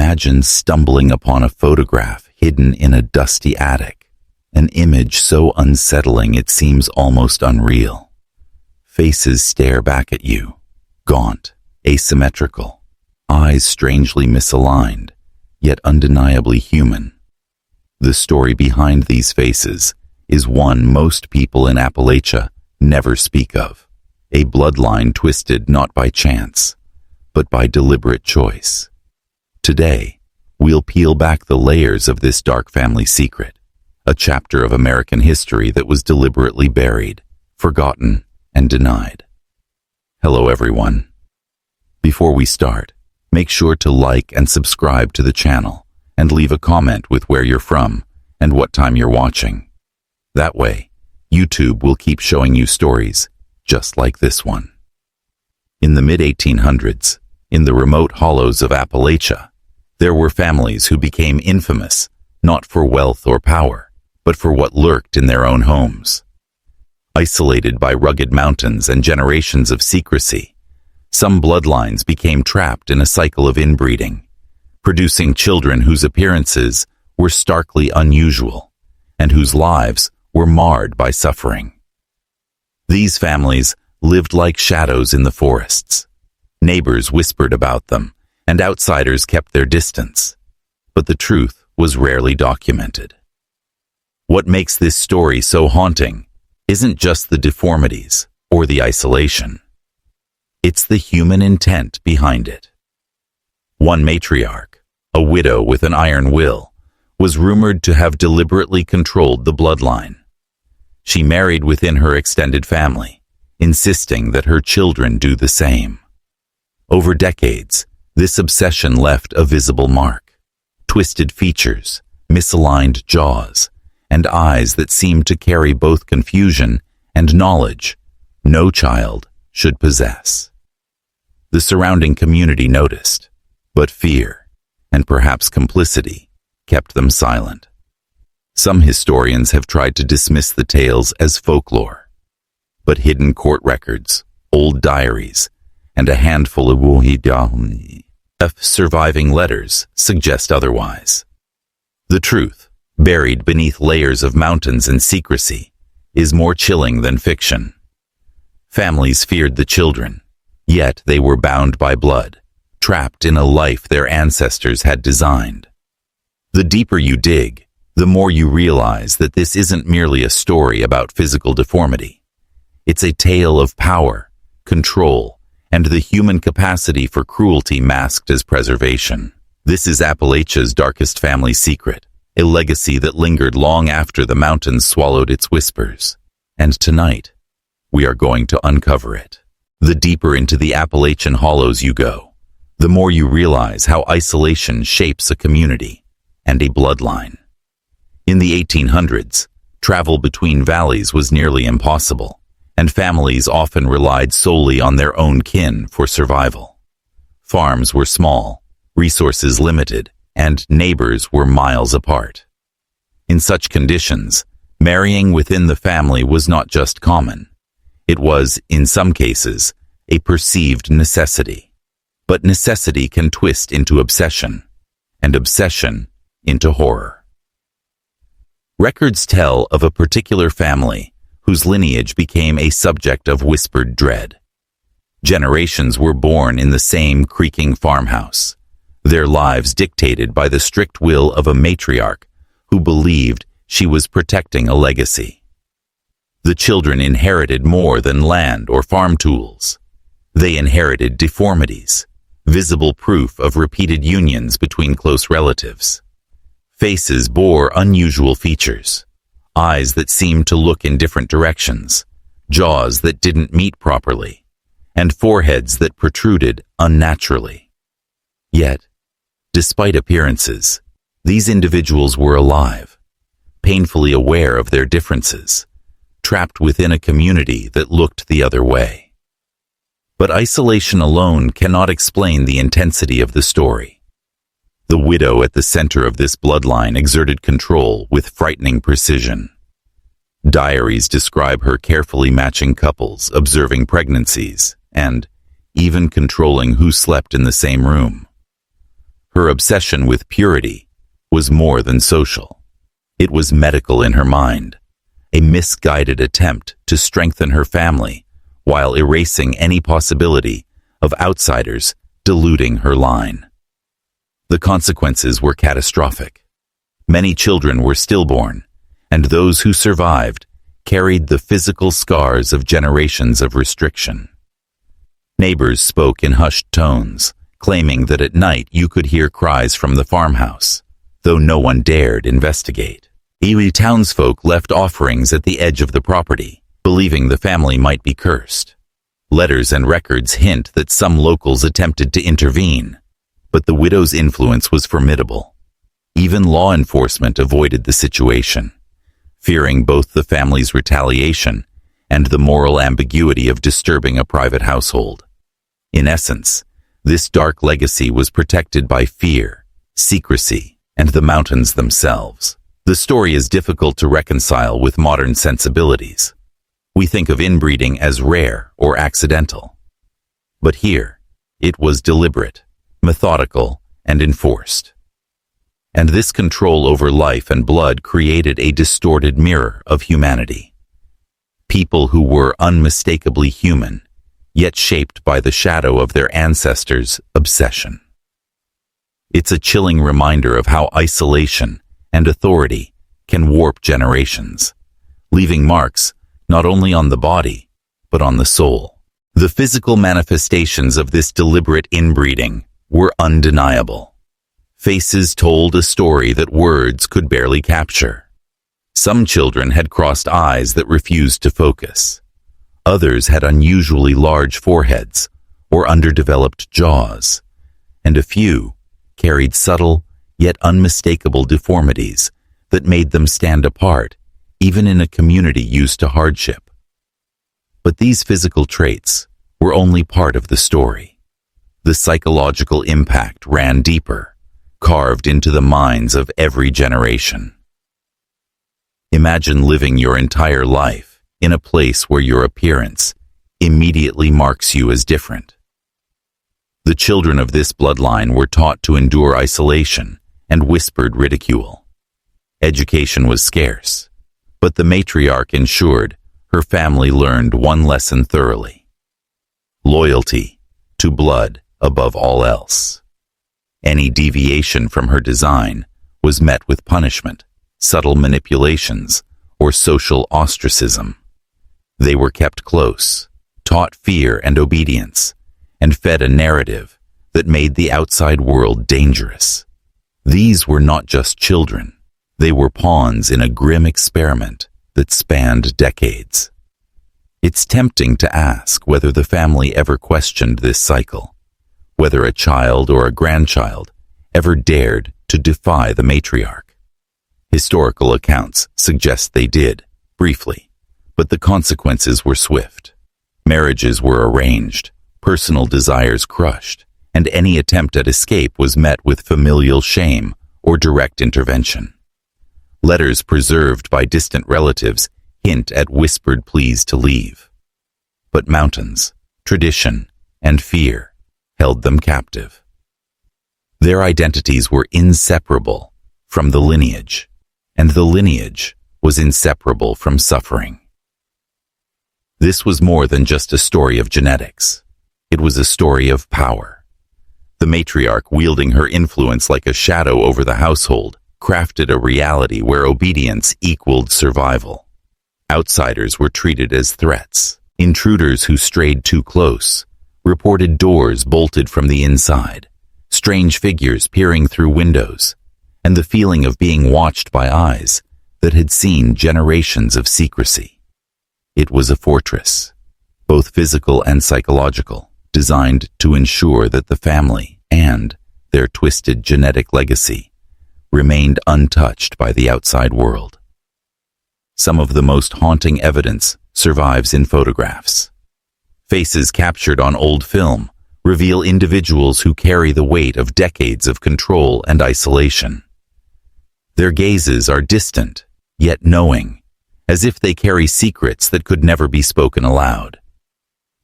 Imagine stumbling upon a photograph hidden in a dusty attic, an image so unsettling it seems almost unreal. Faces stare back at you, gaunt, asymmetrical, eyes strangely misaligned, yet undeniably human. The story behind these faces is one most people in Appalachia never speak of, a bloodline twisted not by chance, but by deliberate choice. Today, we'll peel back the layers of this dark family secret, a chapter of American history that was deliberately buried, forgotten, and denied. Hello, everyone. Before we start, make sure to like and subscribe to the channel and leave a comment with where you're from and what time you're watching. That way, YouTube will keep showing you stories just like this one. In the mid-1800s, in the remote hollows of Appalachia, there were families who became infamous not for wealth or power, but for what lurked in their own homes. Isolated by rugged mountains and generations of secrecy, some bloodlines became trapped in a cycle of inbreeding, producing children whose appearances were starkly unusual and whose lives were marred by suffering. These families lived like shadows in the forests. Neighbors whispered about them, and outsiders kept their distance. But the truth was rarely documented. What makes this story so haunting isn't just the deformities or the isolation. It's the human intent behind it. One matriarch, a widow with an iron will, was rumored to have deliberately controlled the bloodline. She married within her extended family, insisting that her children do the same. Over decades, this obsession left a visible mark: twisted features, misaligned jaws, and eyes that seemed to carry both confusion and knowledge no child should possess. The surrounding community noticed, but fear, and perhaps complicity, kept them silent. Some historians have tried to dismiss the tales as folklore, but hidden court records, old diaries, and a handful of surviving letters suggest otherwise. The truth, buried beneath layers of mountains and secrecy, is more chilling than fiction. Families feared the children, yet they were bound by blood, trapped in a life their ancestors had designed. The deeper you dig, the more you realize that this isn't merely a story about physical deformity. It's a tale of power, control, and the human capacity for cruelty masked as preservation. This is Appalachia's darkest family secret, a legacy that lingered long after the mountains swallowed its whispers. And tonight, we are going to uncover it. The deeper into the Appalachian hollows you go, the more you realize how isolation shapes a community and a bloodline. In the 1800s, travel between valleys was nearly impossible, and families often relied solely on their own kin for survival. Farms were small, resources limited, and neighbors were miles apart. In such conditions, marrying within the family was not just common. It was, in some cases, a perceived necessity. But necessity can twist into obsession, and obsession into horror. Records tell of a particular family whose lineage became a subject of whispered dread. Generations were born in the same creaking farmhouse, their lives dictated by the strict will of a matriarch who believed she was protecting a legacy. The children inherited more than land or farm tools. They inherited deformities, visible proof of repeated unions between close relatives. Faces bore unusual features, eyes that seemed to look in different directions, jaws that didn't meet properly, and foreheads that protruded unnaturally. Yet, despite appearances, these individuals were alive, painfully aware of their differences, trapped within a community that looked the other way. But isolation alone cannot explain the intensity of the story. The widow at the center of this bloodline exerted control with frightening precision. Diaries describe her carefully matching couples, observing pregnancies, and even controlling who slept in the same room. Her obsession with purity was more than social. It was medical in her mind, a misguided attempt to strengthen her family while erasing any possibility of outsiders diluting her line. The consequences were catastrophic. Many children were stillborn, and those who survived carried the physical scars of generations of restriction. Neighbors spoke in hushed tones, claiming that at night you could hear cries from the farmhouse, though no one dared investigate. Townsfolk left offerings at the edge of the property, believing the family might be cursed. Letters and records hint that some locals attempted to intervene, but the widow's influence was formidable. Even law enforcement avoided the situation, fearing both the family's retaliation and the moral ambiguity of disturbing a private household. In essence, this dark legacy was protected by fear, secrecy, and the mountains themselves. The story is difficult to reconcile with modern sensibilities. We think of inbreeding as rare or accidental. But here, it was deliberate, methodical, and enforced. And this control over life and blood created a distorted mirror of humanity. People who were unmistakably human, yet shaped by the shadow of their ancestors' obsession. It's a chilling reminder of how isolation and authority can warp generations, leaving marks not only on the body, but on the soul. The physical manifestations of this deliberate inbreeding were undeniable. Faces told a story that words could barely capture. Some children had crossed eyes that refused to focus. Others had unusually large foreheads or underdeveloped jaws, and a few carried subtle yet unmistakable deformities that made them stand apart, even in a community used to hardship. But these physical traits were only part of the story. The psychological impact ran deeper, carved into the minds of every generation. Imagine living your entire life in a place where your appearance immediately marks you as different. The children of this bloodline were taught to endure isolation and whispered ridicule. Education was scarce, but the matriarch ensured her family learned one lesson thoroughly: loyalty to blood above all else. Any deviation from her design was met with punishment, subtle manipulations, or social ostracism. They were kept close, taught fear and obedience, and fed a narrative that made the outside world dangerous. These were not just children. They were pawns in a grim experiment that spanned decades. It's tempting to ask whether the family ever questioned this cycle, whether a child or a grandchild ever dared to defy the matriarch. Historical accounts suggest they did, briefly, but the consequences were swift. Marriages were arranged, personal desires crushed, and any attempt at escape was met with familial shame or direct intervention. Letters preserved by distant relatives hint at whispered pleas to leave. But mountains, tradition, and fear held them captive. Their identities were inseparable from the lineage, and the lineage was inseparable from suffering. This was more than just a story of genetics. It was a story of power. The matriarch, wielding her influence like a shadow over the household, crafted a reality where obedience equaled survival. Outsiders were treated as threats. Intruders who strayed too close reported doors bolted from the inside, strange figures peering through windows, and the feeling of being watched by eyes that had seen generations of secrecy. It was a fortress, both physical and psychological, designed to ensure that the family and their twisted genetic legacy remained untouched by the outside world. Some of the most haunting evidence survives in photographs. Faces captured on old film reveal individuals who carry the weight of decades of control and isolation. Their gazes are distant, yet knowing, as if they carry secrets that could never be spoken aloud.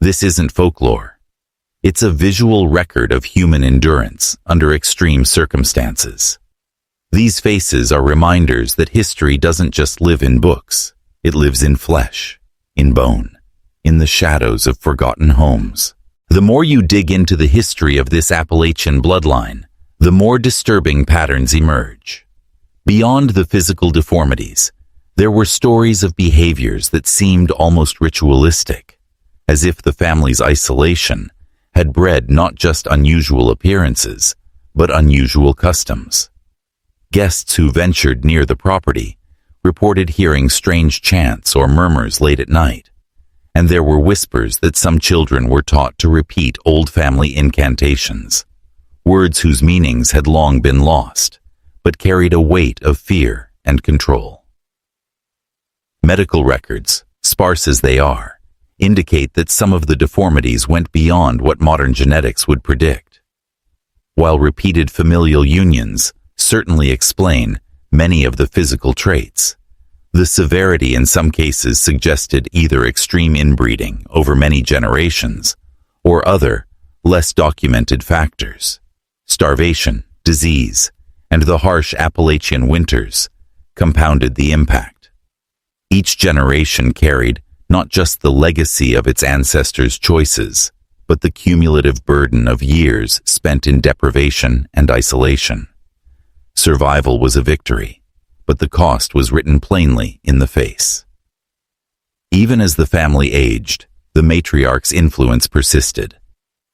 This isn't folklore. It's a visual record of human endurance under extreme circumstances. These faces are reminders that history doesn't just live in books. It lives in flesh, in bone, in the shadows of forgotten homes. The more you dig into the history of this Appalachian bloodline, the more disturbing patterns emerge. Beyond the physical deformities, there were stories of behaviors that seemed almost ritualistic, as if the family's isolation had bred not just unusual appearances, but unusual customs. Guests who ventured near the property reported hearing strange chants or murmurs late at night, and there were whispers that some children were taught to repeat old family incantations, words whose meanings had long been lost, but carried a weight of fear and control. Medical records, sparse as they are, indicate that some of the deformities went beyond what modern genetics would predict. While repeated familial unions certainly explain many of the physical traits, the severity in some cases suggested either extreme inbreeding over many generations or other, less documented factors. Starvation, disease, and the harsh Appalachian winters compounded the impact. Each generation carried not just the legacy of its ancestors' choices, but the cumulative burden of years spent in deprivation and isolation. Survival was a victory, but the cost was written plainly in the face. Even as the family aged, the matriarch's influence persisted.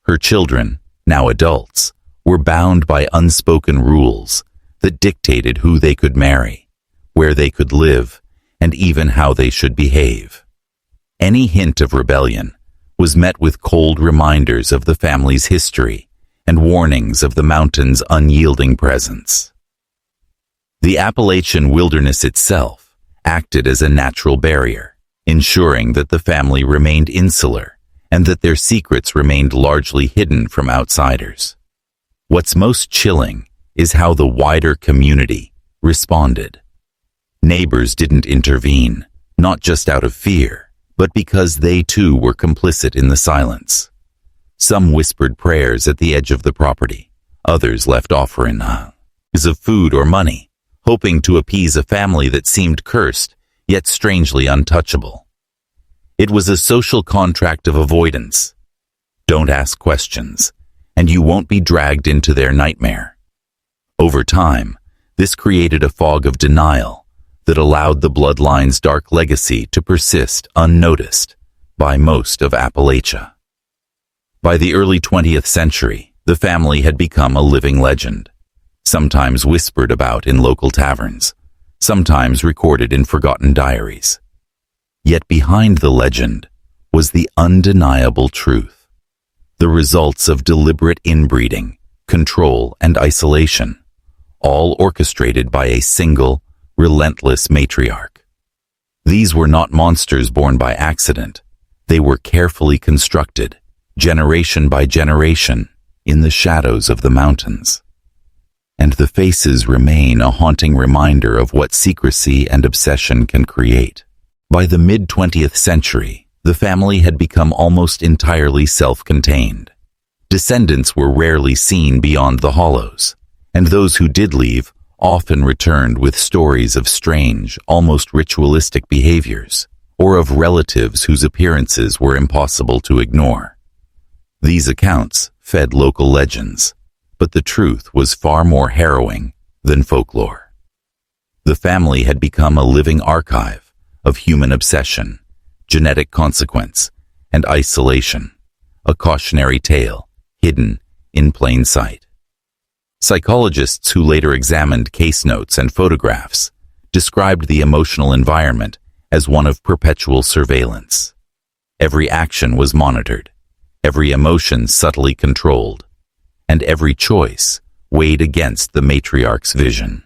Her children, now adults, were bound by unspoken rules that dictated who they could marry, where they could live, and even how they should behave. Any hint of rebellion was met with cold reminders of the family's history and warnings of the mountain's unyielding presence. The Appalachian wilderness itself acted as a natural barrier, ensuring that the family remained insular and that their secrets remained largely hidden from outsiders. What's most chilling is how the wider community responded. Neighbors didn't intervene, not just out of fear, but because they too were complicit in the silence. Some whispered prayers at the edge of the property, others left offerings of food or money, hoping to appease a family that seemed cursed, yet strangely untouchable. It was a social contract of avoidance. Don't ask questions, and you won't be dragged into their nightmare. Over time, this created a fog of denial that allowed the bloodline's dark legacy to persist unnoticed by most of Appalachia. By the early 20th century, the family had become a living legend, sometimes whispered about in local taverns, sometimes recorded in forgotten diaries. Yet behind the legend was the undeniable truth, the results of deliberate inbreeding, control, and isolation, all orchestrated by a single, relentless matriarch. These were not monsters born by accident. They were carefully constructed, generation by generation, in the shadows of the mountains. And the faces remain a haunting reminder of what secrecy and obsession can create. By the mid-20th century, the family had become almost entirely self-contained. Descendants were rarely seen beyond the hollows, and those who did leave often returned with stories of strange, almost ritualistic behaviors, or of relatives whose appearances were impossible to ignore. These accounts fed local legends, but the truth was far more harrowing than folklore. The family had become a living archive of human obsession, genetic consequence, and isolation, a cautionary tale hidden in plain sight. Psychologists who later examined case notes and photographs described the emotional environment as one of perpetual surveillance. Every action was monitored, every emotion subtly controlled, and every choice weighed against the matriarch's vision.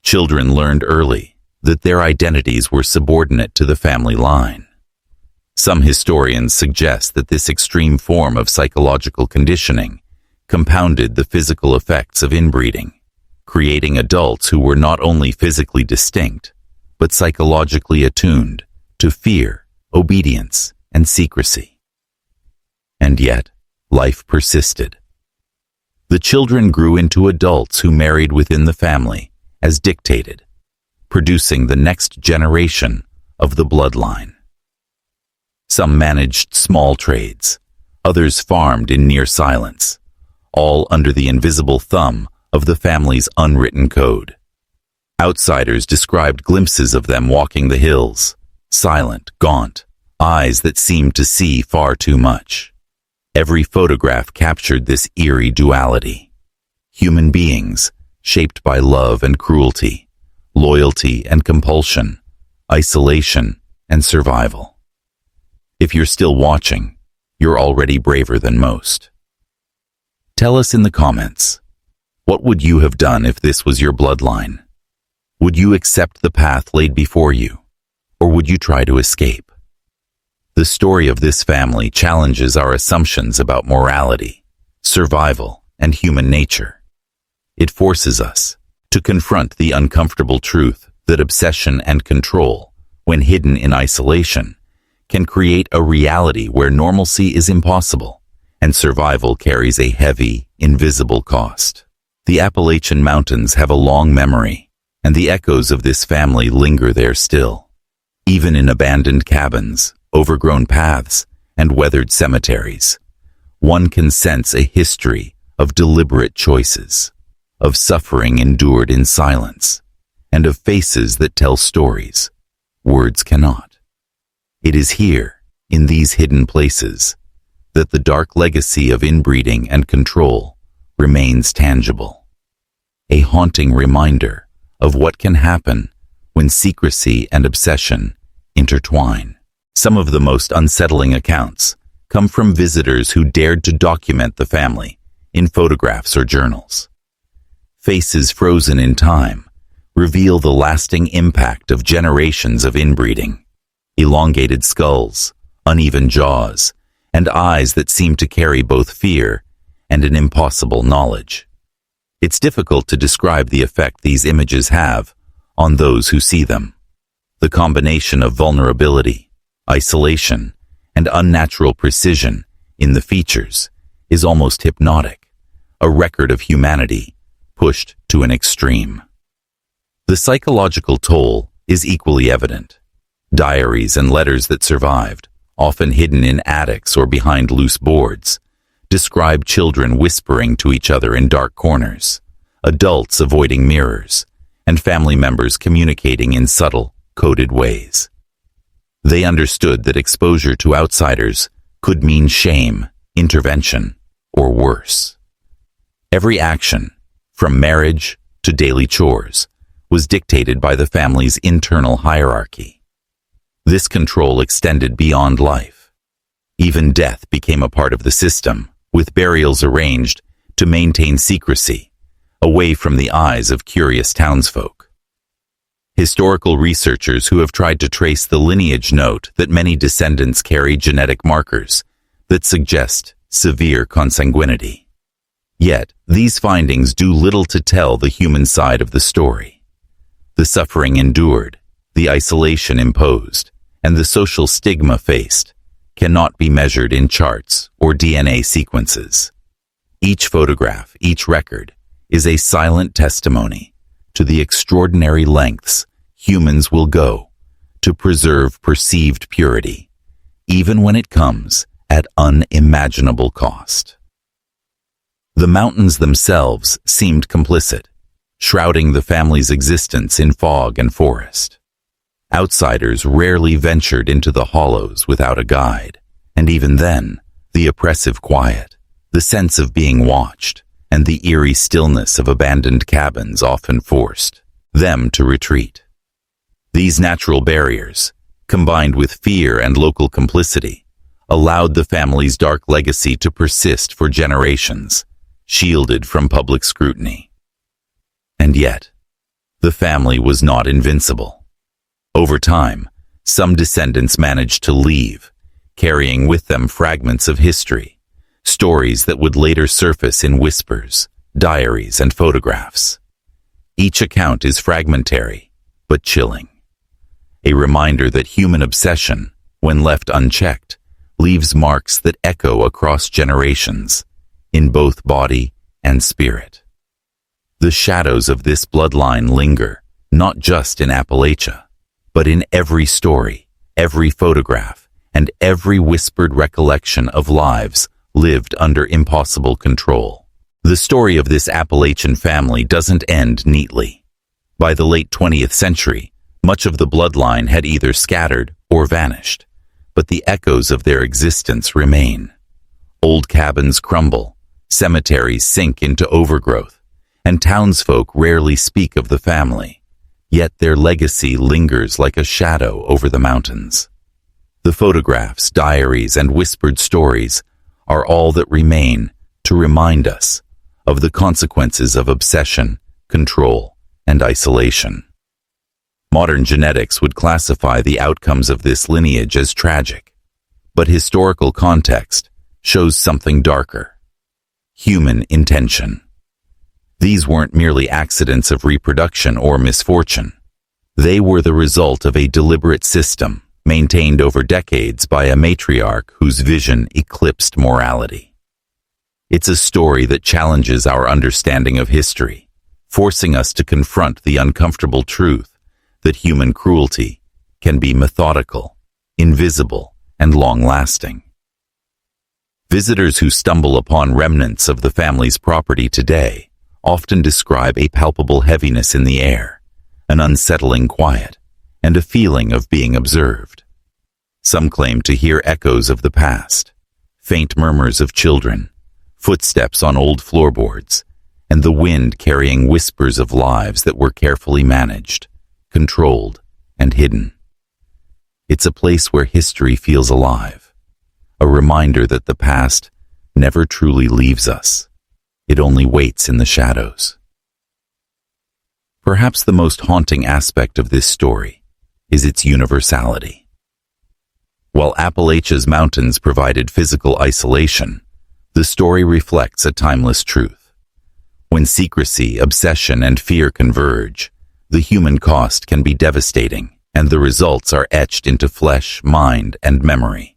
Children learned early that their identities were subordinate to the family line. Some historians suggest that this extreme form of psychological conditioning compounded the physical effects of inbreeding, creating adults who were not only physically distinct, but psychologically attuned to fear, obedience, and secrecy. And yet, life persisted. The children grew into adults who married within the family, as dictated, producing the next generation of the bloodline. Some managed small trades, others farmed in near silence, all under the invisible thumb of the family's unwritten code. Outsiders described glimpses of them walking the hills, silent, gaunt, eyes that seemed to see far too much. Every photograph captured this eerie duality. Human beings, shaped by love and cruelty, loyalty and compulsion, isolation and survival. If you're still watching, you're already braver than most. Tell us in the comments, what would you have done if this was your bloodline? Would you accept the path laid before you, or would you try to escape? The story of this family challenges our assumptions about morality, survival, and human nature. It forces us to confront the uncomfortable truth that obsession and control, when hidden in isolation, can create a reality where normalcy is impossible and survival carries a heavy, invisible cost. The Appalachian Mountains have a long memory, and the echoes of this family linger there still. Even in abandoned cabins, overgrown paths, and weathered cemeteries, one can sense a history of deliberate choices, of suffering endured in silence, and of faces that tell stories words cannot. It is here, in these hidden places, that the dark legacy of inbreeding and control remains tangible. A haunting reminder of what can happen when secrecy and obsession intertwine. Some of the most unsettling accounts come from visitors who dared to document the family in photographs or journals. Faces frozen in time reveal the lasting impact of generations of inbreeding. Elongated skulls, uneven jaws, and eyes that seem to carry both fear and an impossible knowledge. It's difficult to describe the effect these images have on those who see them. The combination of vulnerability, isolation, and unnatural precision in the features is almost hypnotic, a record of humanity pushed to an extreme. The psychological toll is equally evident. Diaries and letters that survived, often hidden in attics or behind loose boards, describe children whispering to each other in dark corners, adults avoiding mirrors, and family members communicating in subtle, coded ways. They understood that exposure to outsiders could mean shame, intervention, or worse. Every action, from marriage to daily chores, was dictated by the family's internal hierarchy. This control extended beyond life. Even death became a part of the system, with burials arranged to maintain secrecy, away from the eyes of curious townsfolk. Historical researchers who have tried to trace the lineage note that many descendants carry genetic markers that suggest severe consanguinity. Yet, these findings do little to tell the human side of the story. The suffering endured, the isolation imposed, and the social stigma faced cannot be measured in charts or DNA sequences. Each photograph, each record, is a silent testimony to the extraordinary lengths humans will go to preserve perceived purity, even when it comes at unimaginable cost. The mountains themselves seemed complicit, shrouding the family's existence in fog and forest. Outsiders rarely ventured into the hollows without a guide, and even then, the oppressive quiet, the sense of being watched, and the eerie stillness of abandoned cabins often forced them to retreat. These natural barriers, combined with fear and local complicity, allowed the family's dark legacy to persist for generations, shielded from public scrutiny. And yet, the family was not invincible. Over time, some descendants managed to leave, carrying with them fragments of history, stories that would later surface in whispers, diaries, and photographs. Each account is fragmentary, but chilling. A reminder that human obsession, when left unchecked, leaves marks that echo across generations, in both body and spirit. The shadows of this bloodline linger, not just in Appalachia, but in every story, every photograph, and every whispered recollection of lives lived under impossible control. The story of this Appalachian family doesn't end neatly. By the late 20th century, much of the bloodline had either scattered or vanished, but the echoes of their existence remain. Old cabins crumble, cemeteries sink into overgrowth, and townsfolk rarely speak of the family, yet their legacy lingers like a shadow over the mountains. The photographs, diaries, and whispered stories are all that remain to remind us of the consequences of obsession, control, and isolation. Modern genetics would classify the outcomes of this lineage as tragic, but historical context shows something darker: human intention. These weren't merely accidents of reproduction or misfortune. They were the result of a deliberate system maintained over decades by a matriarch whose vision eclipsed morality. It's a story that challenges our understanding of history, forcing us to confront the uncomfortable truth that human cruelty can be methodical, invisible, and long-lasting. Visitors who stumble upon remnants of the family's property today often describe a palpable heaviness in the air, an unsettling quiet, and a feeling of being observed. Some claim to hear echoes of the past, faint murmurs of children, footsteps on old floorboards, and the wind carrying whispers of lives that were carefully managed, controlled, and hidden. It's a place where history feels alive, a reminder that the past never truly leaves us. It only waits in the shadows. Perhaps the most haunting aspect of this story is its universality. While Appalachia's mountains provided physical isolation, the story reflects a timeless truth. When secrecy, obsession, and fear converge, the human cost can be devastating, and the results are etched into flesh, mind, and memory.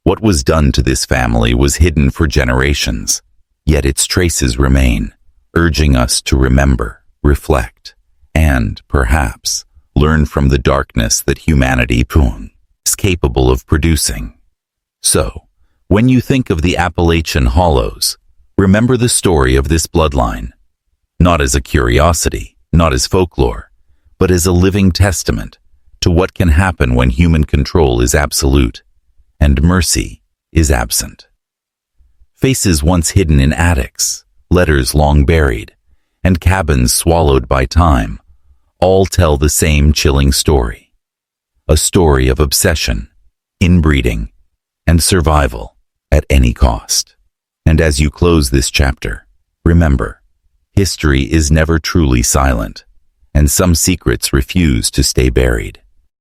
What was done to this family was hidden for generations, yet its traces remain, urging us to remember, reflect, and, perhaps, learn from the darkness that humanity is capable of producing. So, when you think of the Appalachian Hollows, remember the story of this bloodline, not as a curiosity, not as folklore, but as a living testament to what can happen when human control is absolute and mercy is absent. Faces once hidden in attics, letters long buried, and cabins swallowed by time all tell the same chilling story. A story of obsession, inbreeding, and survival at any cost. And as you close this chapter, remember, history is never truly silent, and some secrets refuse to stay buried.